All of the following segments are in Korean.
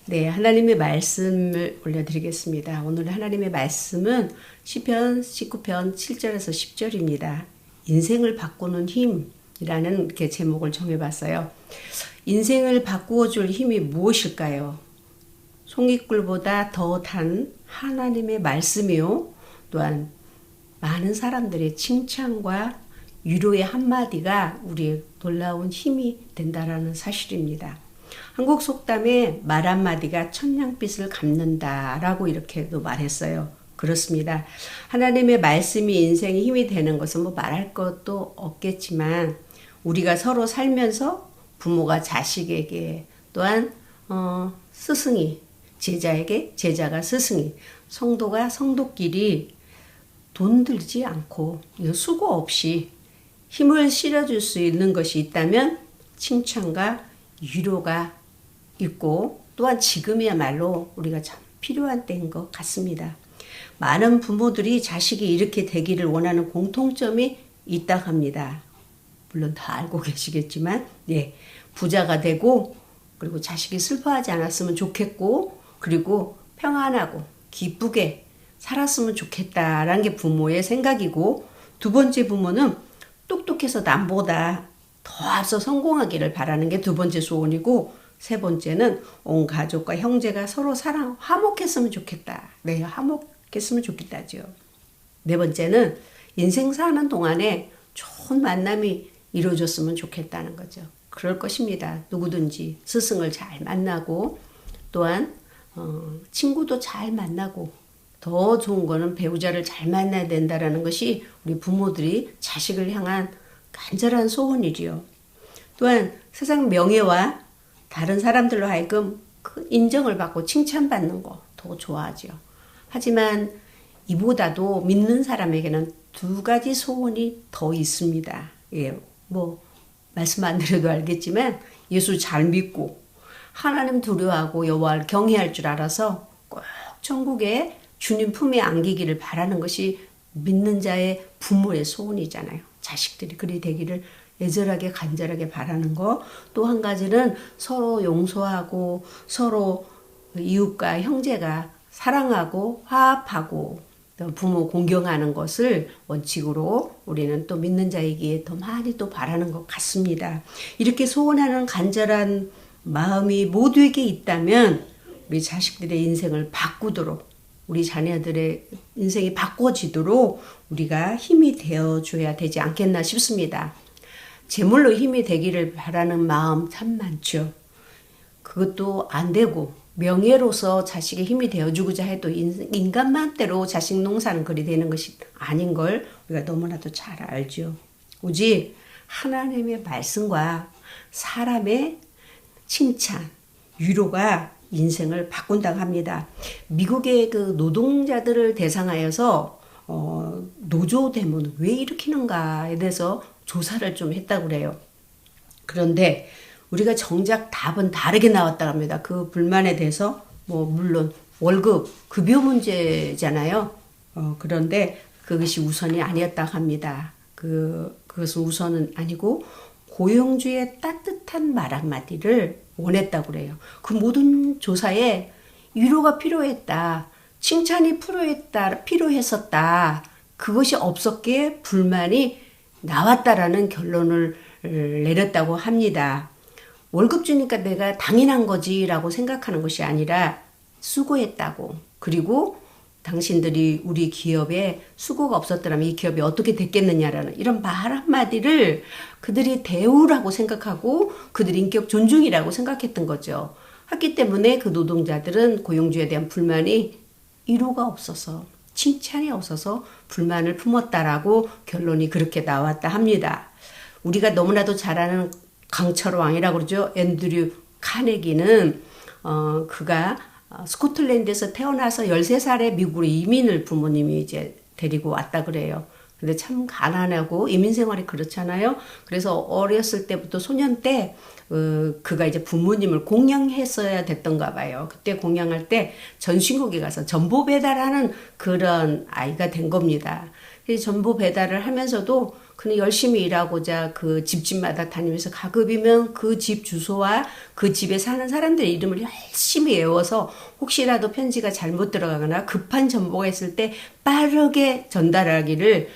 네, 하나님의 말씀을 올려드리겠습니다. 오늘 하나님의 말씀은 시편 19편 7절에서 10절입니다. 인생을 바꾸는 힘이라는 이렇게 제목을 정해봤어요. 인생을 바꾸어줄 힘이 무엇일까요? 송이꿀보다 더 단 하나님의 말씀이요. 또한 많은 사람들의 칭찬과 위로의 한마디가 우리의 놀라운 힘이 된다라는 사실입니다. 한국 속담에 말 한마디가 천냥빚을 갚는다라고 이렇게도 말했어요. 그렇습니다. 하나님의 말씀이 인생의 힘이 되는 것은 뭐 말할 것도 없겠지만 우리가 서로 살면서 부모가 자식에게 또한 스승이 제자에게 제자가 스승이 성도가 성도끼리 돈 들지 않고 수고 없이 힘을 실어줄 수 있는 것이 있다면 칭찬과 위로가 있고 또한 지금이야말로 우리가 참 필요한 때인 것 같습니다. 많은 부모들이 자식이 이렇게 되기를 원하는 공통점이 있다 합니다. 물론 다 알고 계시겠지만 부자가 되고 그리고 자식이 슬퍼하지 않았으면 좋겠고 그리고 평안하고 기쁘게 살았으면 좋겠다라는 게 부모의 생각이고, 두 번째 부모는 똑똑해서 남보다 더 앞서 성공하기를 바라는 게 두 번째 소원이고, 세 번째는 온 가족과 형제가 서로 화목했으면 좋겠다. 화목했으면 좋겠다죠. 네 번째는 인생 사는 동안에 좋은 만남이 이루어졌으면 좋겠다는 거죠. 그럴 것입니다. 누구든지 스승을 잘 만나고 또한 친구도 잘 만나고 더 좋은 거는 배우자를 잘 만나야 된다라는 것이 우리 부모들이 자식을 향한 간절한 소원이지요. 또한 세상 명예와 다른 사람들로 하여금 그 인정을 받고 칭찬받는 거 더 좋아하죠. 하지만 이보다도 믿는 사람에게는 두 가지 소원이 더 있습니다. 말씀 안 드려도 알겠지만 예수 잘 믿고 하나님 두려워하고 여호와를 경외할 줄 알아서 꼭 천국에 주님 품에 안기기를 바라는 것이 믿는 자의 부모의 소원이잖아요. 자식들이 그리 되기를 애절하게 간절하게 바라는 거. 또 한 가지는 서로 용서하고 서로 이웃과 형제가 사랑하고 화합하고 부모 공경하는 것을 원칙으로 우리는 또 믿는 자이기에 더 많이 또 바라는 것 같습니다. 이렇게 소원하는 간절한 마음이 모두에게 있다면 우리 자식들의 인생을 바꾸도록, 우리 자녀들의 인생이 바꿔지도록 우리가 힘이 되어줘야 되지 않겠나 싶습니다. 재물로 힘이 되기를 바라는 마음 참 많죠. 그것도 안 되고 명예로서 자식의 힘이 되어주고자 해도 인간 맘대로 자식 농사는 그리 되는 것이 아닌 걸 우리가 너무나도 잘 알죠. 오직 하나님의 말씀과 사람의 칭찬, 위로가 인생을 바꾼다고 합니다. 미국의 그 노동자들을 대상하여서 노조대문을 왜 일으키는가에 대해서 조사를 좀 했다고 그래요. 그런데 우리가 정작 답은 다르게 나왔다고 합니다. 그 불만에 대해서 물론 월급, 급여 문제잖아요. 그런데 그것이 우선이 아니었다고 합니다. 그것은 우선은 아니고 고용주의 따뜻한 말 한마디를 원했다고 그래요. 그 모든 조사에 위로가 필요했다, 칭찬이 필요했었다, 그것이 없었기에 불만이 나왔다라는 결론을 내렸다고 합니다. 월급 주니까 내가 당연한 거지라고 생각하는 것이 아니라 수고했다고, 그리고 당신들이 우리 기업에 수고가 없었더라면 이 기업이 어떻게 됐겠느냐라는 이런 말 한마디를 그들이 대우라고 생각하고 그들이 인격 존중이라고 생각했던 거죠. 했기 때문에 그 노동자들은 고용주에 대한 불만이 위로가 없어서, 칭찬이 없어서 불만을 품었다라고 결론이 그렇게 나왔다 합니다. 우리가 너무나도 잘 아는 강철 왕이라고 그러죠. 앤드류 카네기는 그가 스코틀랜드에서 태어나서 13살에 미국으로 이민을 부모님이 이제 데리고 왔다 그래요. 근데 참 가난하고 이민 생활이 그렇잖아요. 그래서 어렸을 때부터 소년 때 그가 이제 부모님을 공양했어야 됐던가 봐요. 그때 공양할 때 전신국에 가서 전보 배달하는 그런 아이가 된 겁니다. 전보 배달을 하면서도 그는 열심히 일하고자 그 집집마다 다니면서 가급이면 그 집 주소와 그 집에 사는 사람들의 이름을 열심히 외워서 혹시라도 편지가 잘못 들어가거나 급한 정보가 있을 때 빠르게 전달하기를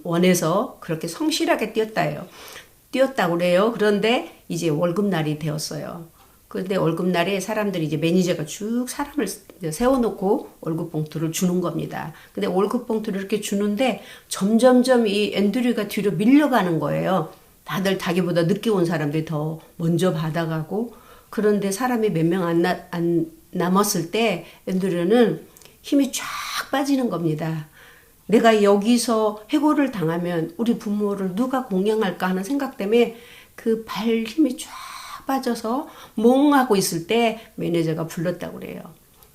원해서 그렇게 성실하게 뛰었다고 그래요. 그런데 이제 월급날이 되었어요. 그런데 월급날에 사람들이 이제 매니저가 쭉 사람을 세워놓고 월급 봉투를 주는 겁니다. 근데 월급 봉투를 이렇게 주는데 점점점 이 앤드류가 뒤로 밀려가는 거예요. 다들 자기보다 늦게 온 사람들이 더 먼저 받아가고, 그런데 사람이 몇 명 안 남았을 때 앤드류는 힘이 쫙 빠지는 겁니다. 내가 여기서 해고를 당하면 우리 부모를 누가 공양할까 하는 생각 때문에 그 발 힘이 쫙 빠져서 멍하고 있을 때 매니저가 불렀다고 그래요.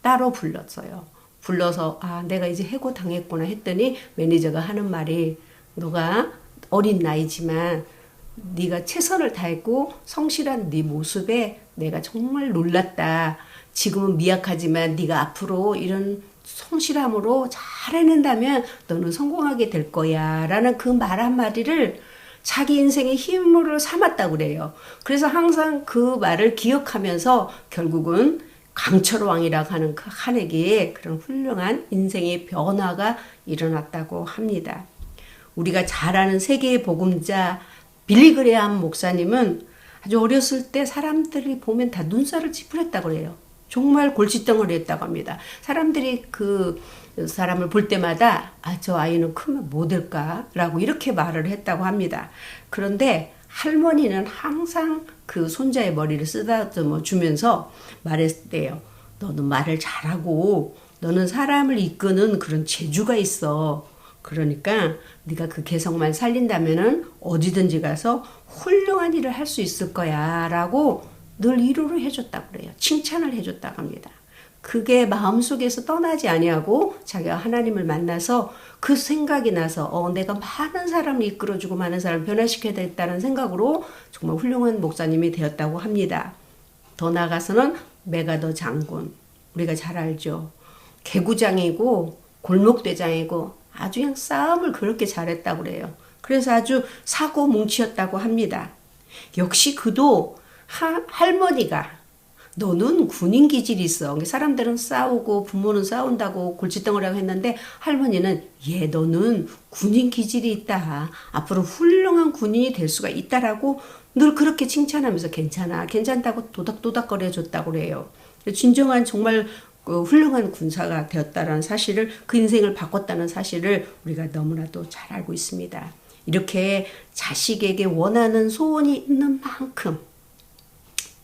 따로 불렀어요. 불러서 내가 이제 해고 당했구나 했더니 매니저가 하는 말이, 너가 어린 나이지만 네가 최선을 다했고 성실한 네 모습에 내가 정말 놀랐다. 지금은 미약하지만 네가 앞으로 이런 성실함으로 잘 해낸다면 너는 성공하게 될 거야 라는 그 말 한마디를 자기 인생의 힘으로 삼았다고 그래요. 그래서 항상 그 말을 기억하면서 결국은 강철왕이라고 하는 그 카네기의 그런 훌륭한 인생의 변화가 일어났다고 합니다. 우리가 잘 아는 세계의 복음자 빌리그레암 목사님은 아주 어렸을 때 사람들이 보면 다 눈살을 찌푸렸다고 그래요. 정말 골칫덩어리였다고 합니다. 사람들이 그 사람을 볼 때마다 저 아이는 크면 뭐 될까라고 이렇게 말을 했다고 합니다. 그런데 할머니는 항상 그 손자의 머리를 쓰다듬어 주면서 말했대요. 너는 말을 잘하고 너는 사람을 이끄는 그런 재주가 있어. 그러니까 네가 그 개성만 살린다면은 어디든지 가서 훌륭한 일을 할 수 있을 거야 라고 늘 위로를 해줬다고 그래요. 칭찬을 해줬다고 합니다. 그게 마음속에서 떠나지 아니하고 자기가 하나님을 만나서 그 생각이 나서 내가 많은 사람을 이끌어주고 많은 사람을 변화시켜야 되겠다는 생각으로 정말 훌륭한 목사님이 되었다고 합니다. 더 나아가서는 메가더 장군, 우리가 잘 알죠. 개구장이고 골목대장이고 아주 그냥 싸움을 그렇게 잘했다고 그래요. 그래서 아주 사고 뭉치였다고 합니다. 역시 그도 할머니가 너는 군인 기질이 있어. 사람들은 싸우고 부모는 싸운다고 골칫덩어리라고 했는데 할머니는 너는 군인 기질이 있다. 앞으로 훌륭한 군인이 될 수가 있다라고 늘 그렇게 칭찬하면서 괜찮다고 도닥도닥거려 줬다고 그래요. 진정한 정말 훌륭한 군사가 되었다는 사실을, 그 인생을 바꿨다는 사실을 우리가 너무나도 잘 알고 있습니다. 이렇게 자식에게 원하는 소원이 있는 만큼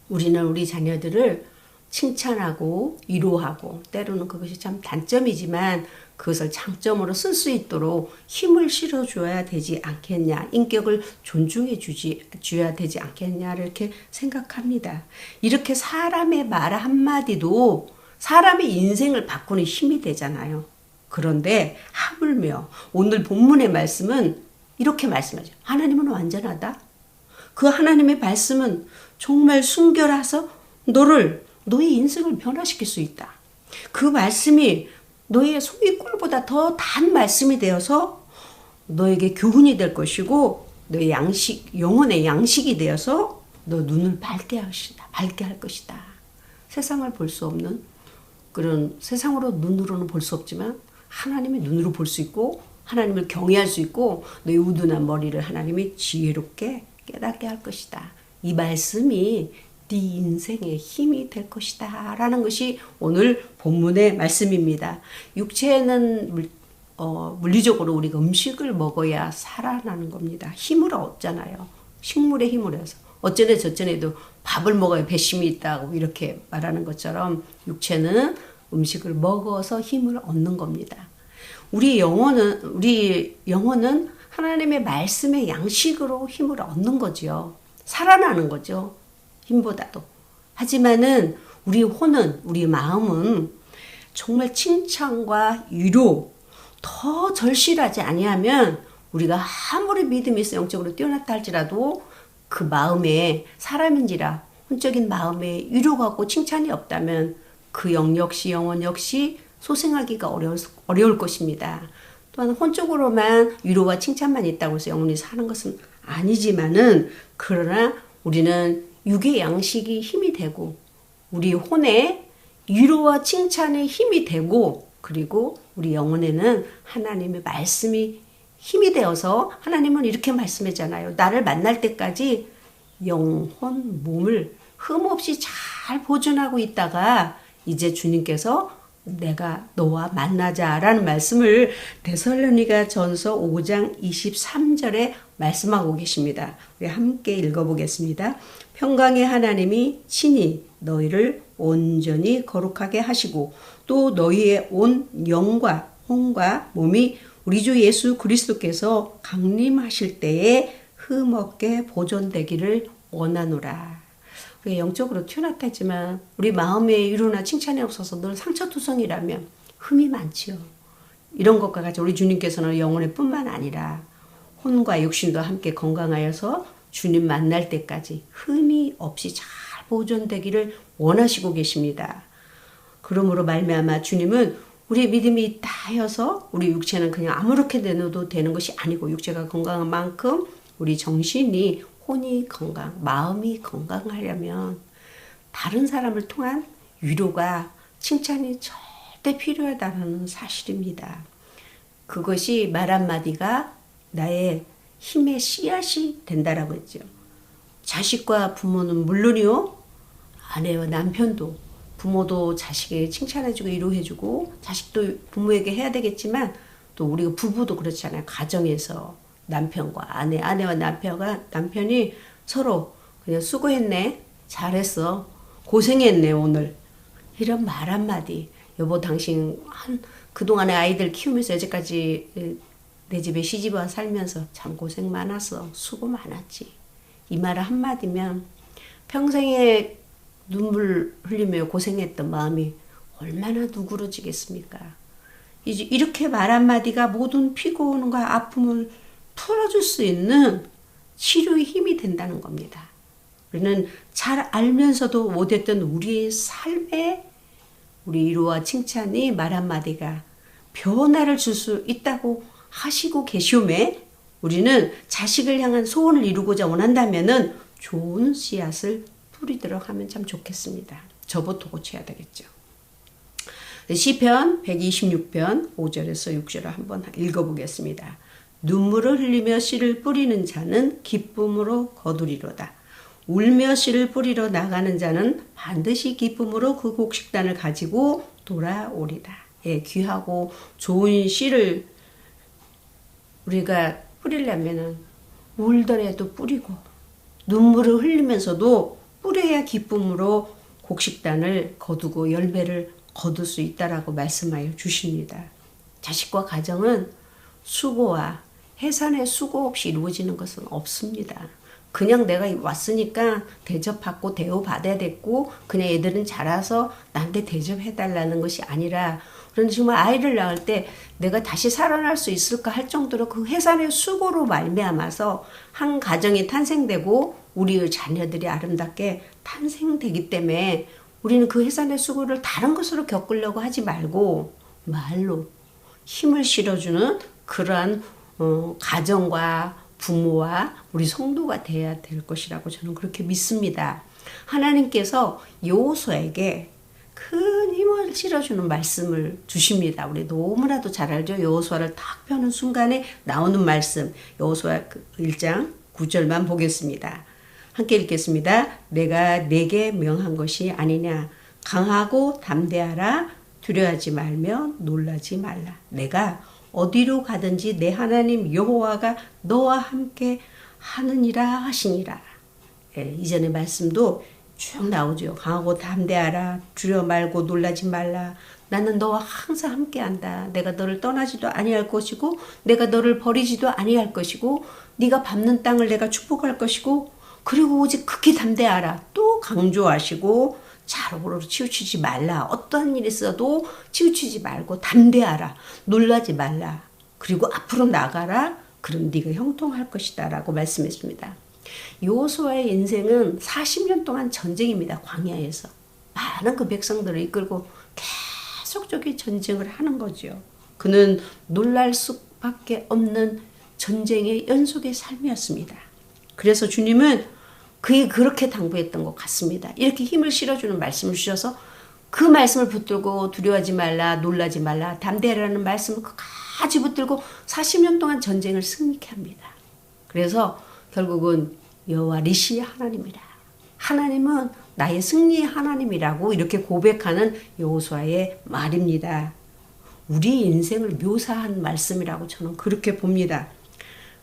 우리는 우리 자녀들을 칭찬하고 위로하고, 때로는 그것이 참 단점이지만 그것을 장점으로 쓸 수 있도록 힘을 실어줘야 되지 않겠냐, 인격을 존중해 줘야 되지 않겠냐 이렇게 생각합니다. 이렇게 사람의 말 한마디도 사람의 인생을 바꾸는 힘이 되잖아요. 그런데 하물며 오늘 본문의 말씀은 이렇게 말씀하죠. 하나님은 완전하다. 그 하나님의 말씀은 정말 순결해서 너의 인생을 변화시킬 수 있다. 그 말씀이 너의 속의 꿀보다 더 단 말씀이 되어서 너에게 교훈이 될 것이고 너의 영혼의 양식이 되어서 너 눈을 밝게 할 것이다. 세상을 볼 수 없는 그런, 세상으로 눈으로는 볼 수 없지만 하나님의 눈으로 볼 수 있고 하나님을 경외할 수 있고 너의 우둔한 머리를 하나님이 지혜롭게 깨닫게 할 것이다. 이 말씀이 네 인생의 힘이 될 것이다 라는 것이 오늘 본문의 말씀입니다. 육체는 물리적으로 우리가 음식을 먹어야 살아나는 겁니다. 힘을 얻잖아요. 식물의 힘을 해서 어쩌네 저쩌네도 밥을 먹어야 배심이 있다고 이렇게 말하는 것처럼 육체는 음식을 먹어서 힘을 얻는 겁니다. 우리 영혼은 하나님의 말씀의 양식으로 힘을 얻는 거죠. 살아나는 거죠. 힘보다도. 하지만은 우리 혼은, 우리 마음은 정말 칭찬과 위로 더 절실하지 아니하면 우리가 아무리 믿음이 있어 영적으로 뛰어났다 할지라도 그 마음에, 사람인지라 혼적인 마음에 위로가 없고 칭찬이 없다면 그 영혼 역시 소생하기가 어려울 것입니다. 또한 혼적으로만 위로와 칭찬만 있다고 해서 영원히 사는 것은 아니지만은, 그러나 우리는 육의 양식이 힘이 되고 우리 혼에 위로와 칭찬의 힘이 되고, 그리고 우리 영혼에는 하나님의 말씀이 힘이 되어서, 하나님은 이렇게 말씀했잖아요. 나를 만날 때까지 영혼, 몸을 흠없이 잘 보존하고 있다가 이제 주님께서 내가 너와 만나자라는 말씀을 데살로니가 전서 5장 23절에 말씀하고 계십니다. 우리 함께 읽어보겠습니다. 평강의 하나님이 친히 너희를 온전히 거룩하게 하시고 또 너희의 온 영과 혼과 몸이 우리 주 예수 그리스도께서 강림하실 때에 흠없게 보존되기를 원하노라. 우리가 영적으로 튀어났다 했지만 우리 마음의 위로나 칭찬이 없어서 늘 상처투성이라면 흠이 많지요. 이런 것과 같이 우리 주님께서는 영혼의 뿐만 아니라 혼과 육신도 함께 건강하여서 주님 만날 때까지 흠이 없이 잘 보존되기를 원하시고 계십니다. 그러므로 말미암아 주님은 우리 믿음이 있다 하여서 우리 육체는 그냥 아무렇게 내놔도 되는 것이 아니고, 육체가 건강한 만큼 우리 정신이, 혼이 건강, 마음이 건강하려면 다른 사람을 통한 위로가, 칭찬이 절대 필요하다는 사실입니다. 그것이 말 한마디가 나의 힘의 씨앗이 된다라고 했죠. 자식과 부모는 물론이요, 아내와 남편도, 부모도 자식에게 칭찬해주고 위로해주고 자식도 부모에게 해야 되겠지만, 또 우리가 부부도 그렇잖아요. 가정에서 남편과 아내와 남편이 서로 그냥 수고했네, 잘했어, 고생했네 오늘, 이런 말 한마디. 여보 당신 그동안에 아이들 키우면서 여태까지 내 집에 시집와 살면서 참 고생 많았어, 수고 많았지, 이 말 한마디면 평생에 눈물 흘리며 고생했던 마음이 얼마나 누그러지겠습니까? 이렇게 말 한마디가 모든 피곤과 아픔을 풀어줄 수 있는 치료의 힘이 된다는 겁니다. 우리는 잘 알면서도 못했던 우리의 삶에 우리 위로와 칭찬이, 말 한마디가 변화를 줄 수 있다고 하시고 계시오매, 우리는 자식을 향한 소원을 이루고자 원한다면은 좋은 씨앗을 뿌리도록 하면 참 좋겠습니다. 저부터 고쳐야 되겠죠. 시편 126편 5절에서 6절을 한번 읽어보겠습니다. 눈물을 흘리며 씨를 뿌리는 자는 기쁨으로 거두리로다. 울며 씨를 뿌리러 나가는 자는 반드시 기쁨으로 그 곡식단을 가지고 돌아오리다. 예, 귀하고 좋은 씨를 우리가 뿌리려면 울더라도 뿌리고 눈물을 흘리면서도 뿌려야 기쁨으로 곡식단을 거두고 열매를 거둘 수 있다라고 말씀하여 주십니다. 자식과 가정은 수고와 해산의 수고 없이 이루어지는 것은 없습니다. 그냥 내가 왔으니까 대접받고 대우받아야 됐고 그냥 애들은 자라서 나한테 대접해달라는 것이 아니라, 그런데 정말 아이를 낳을 때 내가 다시 살아날 수 있을까 할 정도로 그 해산의 수고로 말미암아서 한 가정이 탄생되고 우리의 자녀들이 아름답게 탄생되기 때문에 우리는 그 해산의 수고를 다른 것으로 겪으려고 하지 말고 말로 힘을 실어주는 그러한 가정과 부모와 우리 성도가 돼야 될 것이라고 저는 그렇게 믿습니다. 하나님께서 여호수아에게 큰 힘을 실어주는 말씀을 주십니다. 우리 너무나도 잘 알죠. 여호수아를 딱 펴는 순간에 나오는 말씀, 여호수아 1장 9절만 보겠습니다. 함께 읽겠습니다. 내가 내게 명한 것이 아니냐. 강하고 담대하라. 두려워하지 말며 놀라지 말라. 내가 어디로 가든지 내 하나님 여호와가 너와 함께 하느니라 하시니라. 예, 이전의 말씀도 쭉 나오죠. 강하고 담대하라. 두려워 말고 놀라지 말라. 나는 너와 항상 함께한다. 내가 너를 떠나지도 아니할 것이고 내가 너를 버리지도 아니할 것이고 네가 밟는 땅을 내가 축복할 것이고, 그리고 오직 극히 담대하라. 또 강조하시고 자로로 치우치지 말라. 어떠한 일이 있어도 치우치지 말고 담대하라. 놀라지 말라. 그리고 앞으로 나가라. 그럼 네가 형통할 것이다 라고 말씀했습니다. 여호수아의 인생은 40년 동안 전쟁입니다. 광야에서 많은 그 백성들을 이끌고 계속적인 전쟁을 하는 거죠. 그는 놀랄 수 밖에 없는 전쟁의 연속의 삶이었습니다. 그래서 주님은 그게 그렇게 당부했던 것 같습니다. 이렇게 힘을 실어주는 말씀을 주셔서 그 말씀을 붙들고 두려워하지 말라, 놀라지 말라, 담대하라는 말씀을 끝까지 붙들고 40년 동안 전쟁을 승리케 합니다. 그래서 결국은 여호와 니시 하나님이라. 하나님은 나의 승리의 하나님이라고 이렇게 고백하는 여호수아의 말입니다. 우리 인생을 묘사한 말씀이라고 저는 그렇게 봅니다.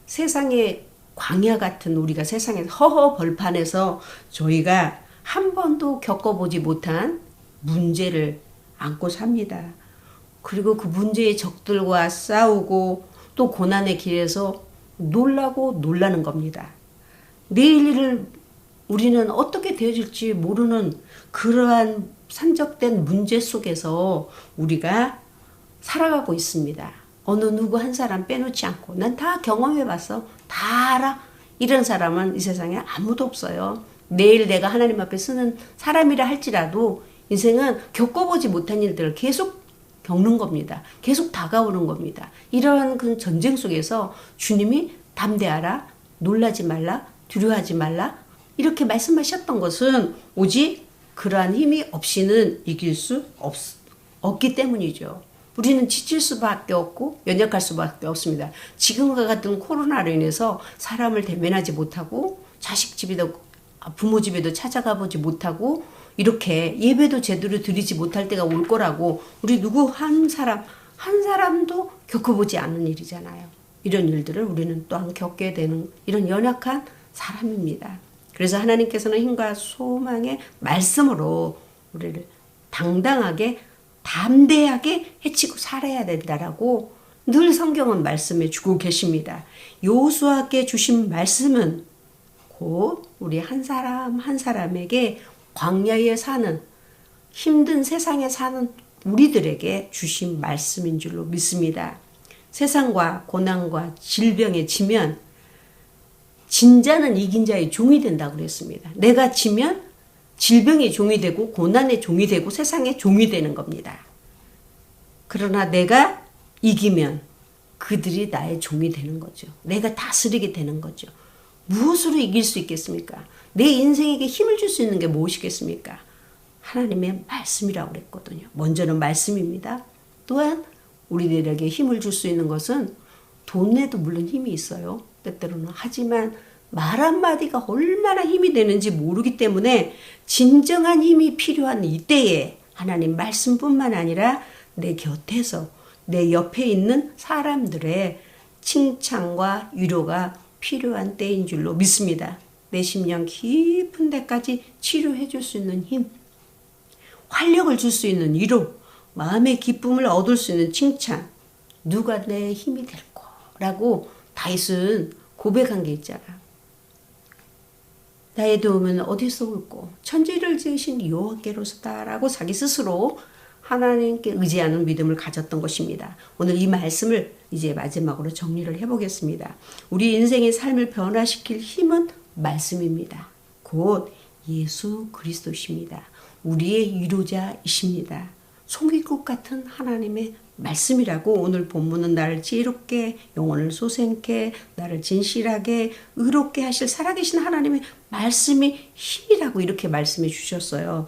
세상의 광야 같은 우리가 세상의 허허 벌판에서 저희가 한 번도 겪어보지 못한 문제를 안고 삽니다. 그리고 그 문제의 적들과 싸우고 또 고난의 길에서 놀라고 놀라는 겁니다. 내일을 우리는 어떻게 되어질지 모르는 그러한 산적된 문제 속에서 우리가 살아가고 있습니다. 어느 누구 한 사람 빼놓지 않고 난 다 경험해봤어. 다 알아. 이런 사람은 이 세상에 아무도 없어요. 내일 내가 하나님 앞에 쓰는 사람이라 할지라도 인생은 겪어보지 못한 일들을 계속 겪는 겁니다. 계속 다가오는 겁니다. 이러한 그 전쟁 속에서 주님이 담대하라, 놀라지 말라, 두려워하지 말라 이렇게 말씀하셨던 것은 오직 그러한 힘이 없이는 이길 수 없기 때문이죠. 우리는 지칠 수밖에 없고 연약할 수밖에 없습니다. 지금과 같은 코로나로 인해서 사람을 대면하지 못하고 자식 집에도 부모 집에도 찾아가 보지 못하고 이렇게 예배도 제대로 드리지 못할 때가 올 거라고 우리 누구 한 사람도 겪어보지 않는 일이잖아요. 이런 일들을 우리는 또한 겪게 되는 이런 연약한 사람입니다. 그래서 하나님께서는 힘과 소망의 말씀으로 우리를 당당하게 담대하게 해치고 살아야 된다라고 늘 성경은 말씀해 주고 계십니다. 여호수아께 주신 말씀은 곧 우리 한 사람 한 사람에게 광야에 사는 힘든 세상에 사는 우리들에게 주신 말씀인 줄로 믿습니다. 세상과 고난과 질병에 지면 진자는 이긴 자의 종이 된다고 그랬습니다. 내가 지면 질병의 종이 되고 고난의 종이 되고 세상의 종이 되는 겁니다. 그러나 내가 이기면 그들이 나의 종이 되는 거죠. 내가 다스리게 되는 거죠. 무엇으로 이길 수 있겠습니까? 내 인생에게 힘을 줄 수 있는 게 무엇이겠습니까? 하나님의 말씀이라고 그랬거든요. 먼저는 말씀입니다. 또한 우리들에게 힘을 줄 수 있는 것은 돈에도 물론 힘이 있어요. 때때로는. 하지만 말 한마디가 얼마나 힘이 되는지 모르기 때문에 진정한 힘이 필요한 이때에 하나님 말씀뿐만 아니라 내 곁에서 내 옆에 있는 사람들의 칭찬과 위로가 필요한 때인 줄로 믿습니다. 내 심령 깊은 데까지 치료해 줄 수 있는 힘, 활력을 줄 수 있는 위로, 마음의 기쁨을 얻을 수 있는 칭찬, 누가 내 힘이 될 거라고 다윗은 고백한 게 있잖아. 나의 도움은 어디서 올꼬? 천지를 지으신 여호와께로서다라고 자기 스스로 하나님께 의지하는 믿음을 가졌던 것입니다. 오늘 이 말씀을 이제 마지막으로 정리를 해보겠습니다. 우리 인생의 삶을 변화시킬 힘은 말씀입니다. 곧 예수 그리스도십니다. 우리의 위로자이십니다. 송이꽃 같은 하나님의 말씀이라고 오늘 본문은 나를 지혜롭게 영혼을 솟게 나를 진실하게 의롭게 하실 살아계신 하나님의 말씀이 힘이라고 이렇게 말씀해 주셨어요.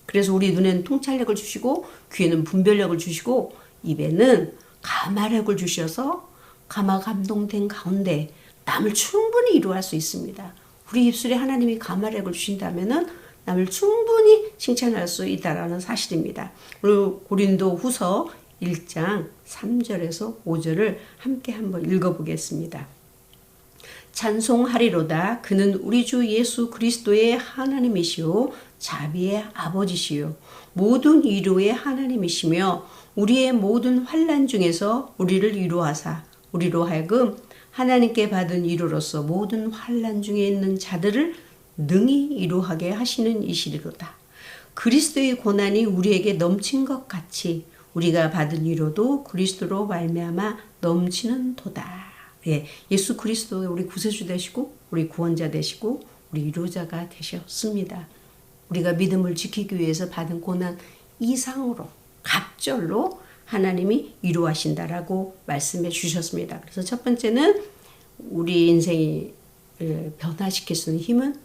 그래서 우리 눈에는 통찰력을 주시고 귀에는 분별력을 주시고 입에는 감화력을 주셔서 감화 감동된 가운데 남을 충분히 위로할 수 있습니다. 우리 입술에 하나님이 감화력을 주신다면은 남을 충분히 칭찬할 수 있다라는 사실입니다. 오늘 고린도 후서 1장 3절에서 5절을 함께 한번 읽어보겠습니다. 찬송하리로다. 그는 우리 주 예수 그리스도의 하나님이시오 자비의 아버지시오 모든 위로의 하나님이시며 우리의 모든 환난 중에서 우리를 위로하사 우리로 하여금 하나님께 받은 위로로서 모든 환난 중에 있는 자들을 능히 위로하게 하시는 이시리로다. 그리스도의 고난이 우리에게 넘친 것 같이 우리가 받은 위로도 그리스도로 말미암아 넘치는 도다. 예, 예수 그리스도 우리 구세주 되시고 우리 구원자 되시고 우리 위로자가 되셨습니다. 우리가 믿음을 지키기 위해서 받은 고난 이상으로 갑절로 하나님이 위로하신다라고 말씀해 주셨습니다. 그래서 첫 번째는 우리 인생이 변화시킬 수 있는 힘은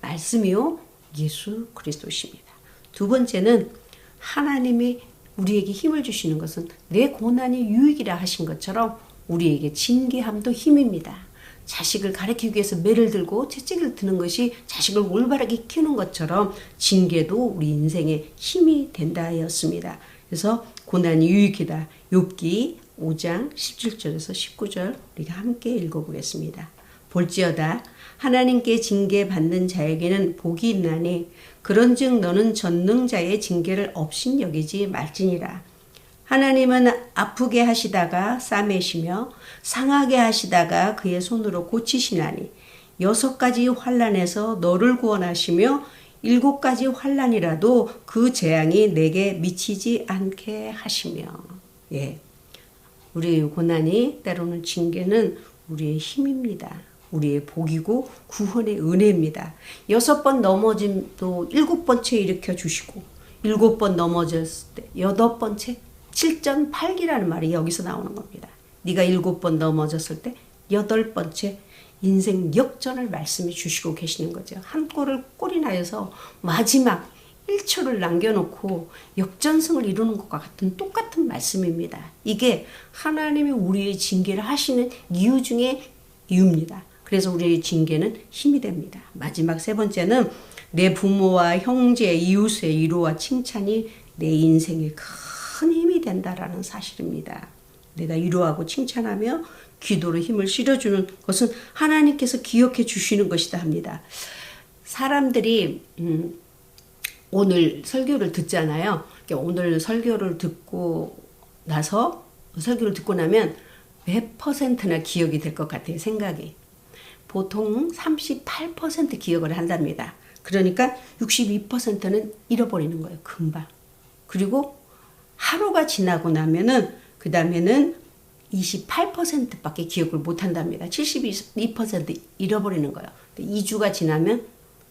말씀이요 예수 그리스도십니다. 두 번째는 하나님이 우리에게 힘을 주시는 것은 내 고난이 유익이라 하신 것처럼 우리에게 징계함도 힘입니다. 자식을 가르치기 위해서 매를 들고 채찍을 드는 것이 자식을 올바르게 키우는 것처럼 징계도 우리 인생의 힘이 된다 하였습니다. 그래서 고난이 유익이다. 욥기 5장 17절에서 19절 우리가 함께 읽어보겠습니다. 볼지어다 하나님께 징계받는 자에게는 복이 있나니 그런즉 너는 전능자의 징계를 업신여기지 말지니라. 하나님은 아프게 하시다가 싸매시며 상하게 하시다가 그의 손으로 고치시나니 6가지 환난에서 너를 구원하시며 7가지 환난이라도 그 재앙이 내게 미치지 않게 하시며. 예, 우리의 고난이 때로는 징계는 우리의 힘입니다. 우리의 복이고 구원의 은혜입니다. 6번 넘어짐도 7번째 일으켜 주시고 7번 넘어졌을 때 8번째 7.8기라는 말이 여기서 나오는 겁니다. 네가 7번 넘어졌을 때 8번째 인생 역전을 말씀해 주시고 계시는 거죠. 한 골을 골이 나여서 마지막 1초를 남겨놓고 역전승을 이루는 것과 같은 똑같은 말씀입니다. 이게 하나님이 우리의 징계를 하시는 이유 중에 이유입니다. 그래서 우리의 징계는 힘이 됩니다. 마지막 세 번째는 내 부모와 형제, 이웃의 위로와 칭찬이 내 인생에 큰 힘이 된다라는 사실입니다. 내가 위로하고 칭찬하며 기도로 힘을 실어주는 것은 하나님께서 기억해 주시는 것이다 합니다. 사람들이 오늘 설교를 듣잖아요. 오늘 설교를 듣고 나서 설교를 듣고 나면 몇 퍼센트나 기억이 될 것 같아요. 생각이. 보통 38% 기억을 한답니다. 그러니까 62%는 잃어버리는 거예요. 금방. 그리고 하루가 지나고 나면은 그 다음에는 28%밖에 기억을 못 한답니다. 72% 잃어버리는 거예요. 2주가 지나면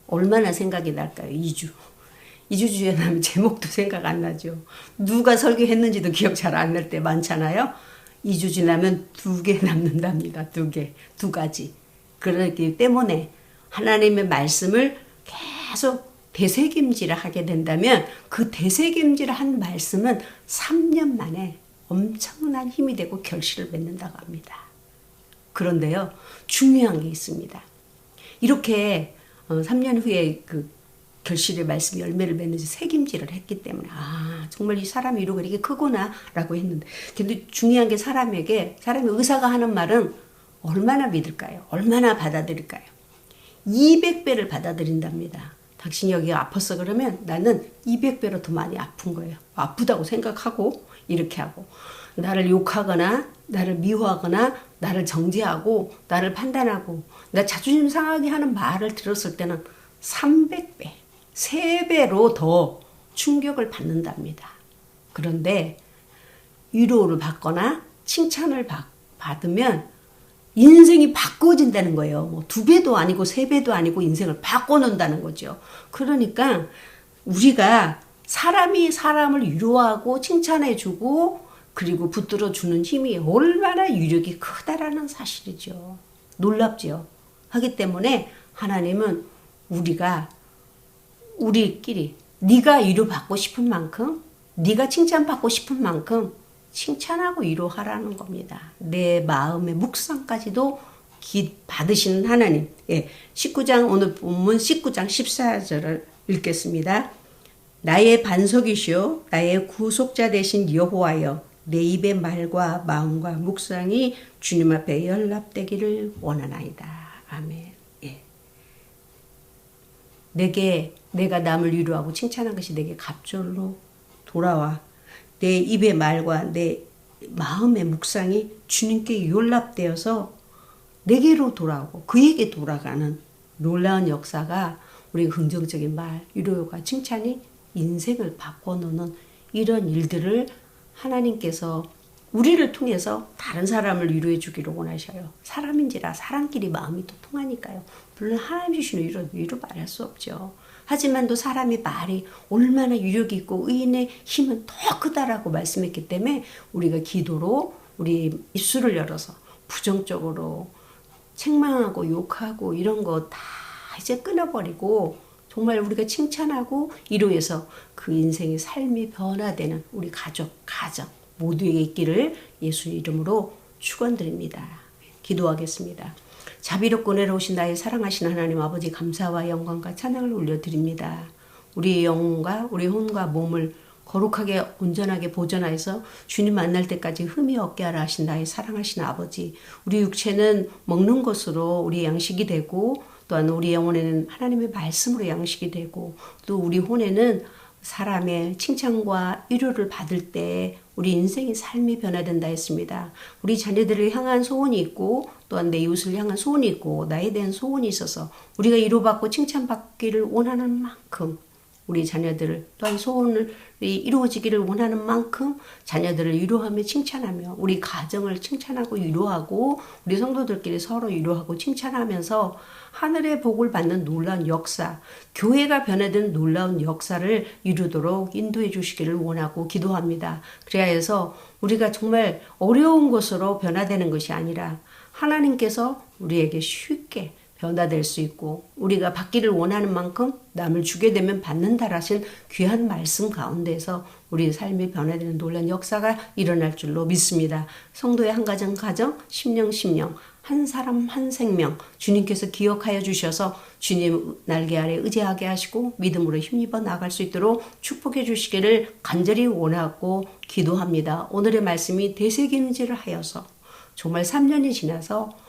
얼마나 생각이 날까요? 2주. 2주 지나면 제목도 생각 안 나죠. 누가 설교했는지도 기억 잘 안 날 때 많잖아요. 2주 지나면 2개 남는답니다. 2개. 2가지. 그렇기 때문에 하나님의 말씀을 계속 되새김질을 하게 된다면 그 되새김질을 한 말씀은 3년 만에 엄청난 힘이 되고 결실을 맺는다고 합니다. 그런데요, 중요한 게 있습니다. 이렇게 3년 후에 그 결실의 말씀 열매를 맺는지 새김질을 했기 때문에 정말 이 사람의 위로가 이렇게 크구나 라고 했는데, 근데 중요한 게 사람의 의사가 하는 말은 얼마나 믿을까요? 얼마나 받아들일까요? 200배를 받아들인답니다. 당신이 여기 아팠어 그러면 나는 200배로 더 많이 아픈 거예요. 아프다고 생각하고 이렇게 하고, 나를 욕하거나 나를 미워하거나 나를 정죄하고 나를 판단하고 나 자존심 상하게 하는 말을 들었을 때는 300배, 3배로 더 충격을 받는답니다. 그런데 위로를 받거나 칭찬을 받으면 인생이 바꿔진다는 거예요. 뭐 2배도 아니고 3배도 아니고 인생을 바꿔놓는다는 거죠. 그러니까 우리가 사람이 사람을 위로하고 칭찬해주고 그리고 붙들어주는 힘이 얼마나 유력이 크다라는 사실이죠. 놀랍죠. 하기 때문에 하나님은 우리끼리 네가 위로받고 싶은 만큼, 네가 칭찬받고 싶은 만큼 칭찬하고 위로하라는 겁니다. 내 마음의 묵상까지도 받으시는 하나님. 19장 오늘 본문 19장 14절을 읽겠습니다. 나의 반석이시오 나의 구속자 되신 여호와여, 내 입의 말과 마음과 묵상이 주님 앞에 연락되기를 원하나이다. 아멘. 내가 남을 위로하고 칭찬한 것이 내게 갑절로 돌아와 내 입의 말과 내 마음의 묵상이 주님께 연락되어서 내게로 돌아오고 그에게 돌아가는 놀라운 역사가 우리 긍정적인 말, 위로가 칭찬이 인생을 바꿔놓는 이런 일들을 하나님께서 우리를 통해서 다른 사람을 위로해 주기를 원하셔요. 사람인지라 사람끼리 마음이 또 통하니까요. 물론 하나님 주시는 위로 말할 수 없죠. 하지만 또 사람의 말이 얼마나 유력이 있고 의인의 힘은 더 크다라고 말씀했기 때문에 우리가 기도로 우리 입술을 열어서 부정적으로 책망하고 욕하고 이런 거 다 이제 끊어버리고 정말 우리가 칭찬하고 이로해서 그 인생의 삶이 변화되는 우리 가족, 가정 모두에게 있기를 예수 이름으로 축원드립니다. 기도하겠습니다. 자비롭고 은혜로우신 나의 사랑하신 하나님 아버지 감사와 영광과 찬양을 올려드립니다. 우리의 영혼과 우리 혼과 몸을 거룩하게 온전하게 보존하여서 주님 만날 때까지 흠이 없게 하라 하신 나의 사랑하신 아버지, 우리 육체는 먹는 것으로 우리 양식이 되고 또한 우리 영혼에는 하나님의 말씀으로 양식이 되고 또 우리 혼에는 사람의 칭찬과 위로를 받을 때 우리 인생의 삶이 변화된다 했습니다. 우리 자녀들을 향한 소원이 있고 또한 내 이웃을 향한 소원이 있고 나에 대한 소원이 있어서 우리가 위로받고 칭찬받기를 원하는 만큼 우리 자녀들 또한 소원이 이루어지기를 원하는 만큼 자녀들을 위로하며 칭찬하며 우리 가정을 칭찬하고 위로하고 우리 성도들끼리 서로 위로하고 칭찬하면서 하늘의 복을 받는 놀라운 역사, 교회가 변화되는 놀라운 역사를 이루도록 인도해 주시기를 원하고 기도합니다. 그래야 해서 우리가 정말 어려운 것으로 변화되는 것이 아니라 하나님께서 우리에게 쉽게 변화될 수 있고 우리가 받기를 원하는 만큼 남을 주게 되면 받는다라신 귀한 말씀 가운데서 우리의 삶이 변화되는 놀라운 역사가 일어날 줄로 믿습니다. 성도의 한 가정 가정, 심령 심령, 한 사람 한 생명 주님께서 기억하여 주셔서 주님 날개 아래 의지하게 하시고 믿음으로 힘입어 나갈 수 있도록 축복해 주시기를 간절히 원하고 기도합니다. 오늘의 말씀이 되새김질을 하여서 정말 3년이 지나서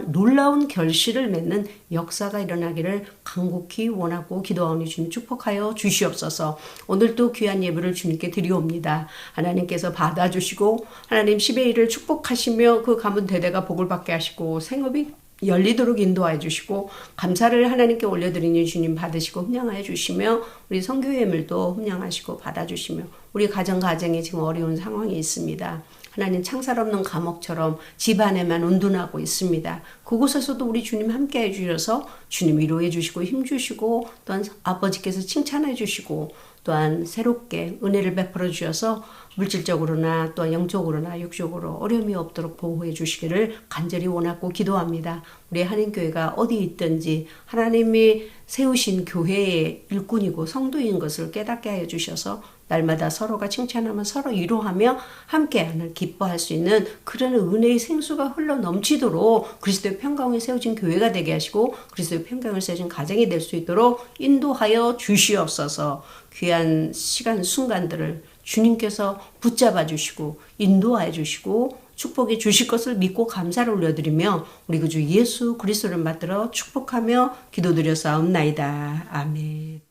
놀라운 결실을 맺는 역사가 일어나기를 간곡히 원하고 기도하오니 주님 축복하여 주시옵소서. 오늘도 귀한 예배를 주님께 드리옵니다. 하나님께서 받아주시고 하나님 10의 1을 축복하시며 그 가문 대대가 복을 받게 하시고 생업이 열리도록 인도하여 주시고 감사를 하나님께 올려드리니 주님 받으시고 흠양하여 주시며 우리 선교 예물도 흠양하시고 받아주시며 우리 가정에 지금 어려운 상황이 있습니다. 하나님 창살 없는 감옥처럼 집안에만 온둔하고 있습니다. 그곳에서도 우리 주님 함께 해주셔서 주님 위로해 주시고 힘주시고 또한 아버지께서 칭찬해 주시고 또한 새롭게 은혜를 베풀어 주셔서 물질적으로나 또한 영적으로나 육적으로 어려움이 없도록 보호해 주시기를 간절히 원하고 기도합니다. 우리 한인교회가 어디 있든지 하나님이 세우신 교회의 일꾼이고 성도인 것을 깨닫게 하여 주셔서 날마다 서로가 칭찬하며 서로 위로하며 함께하는 기뻐할 수 있는 그런 은혜의 생수가 흘러 넘치도록 그리스도의 평강에 세워진 교회가 되게 하시고 그리스도의 평강을 세워진 가정이 될 수 있도록 인도하여 주시옵소서. 귀한 시간 순간들을 주님께서 붙잡아 주시고 인도하여 주시고 축복해 주실 것을 믿고 감사를 올려드리며 우리 구주 예수 그리스도를 받들어 축복하며 기도드려 싸움나이다. 아멘.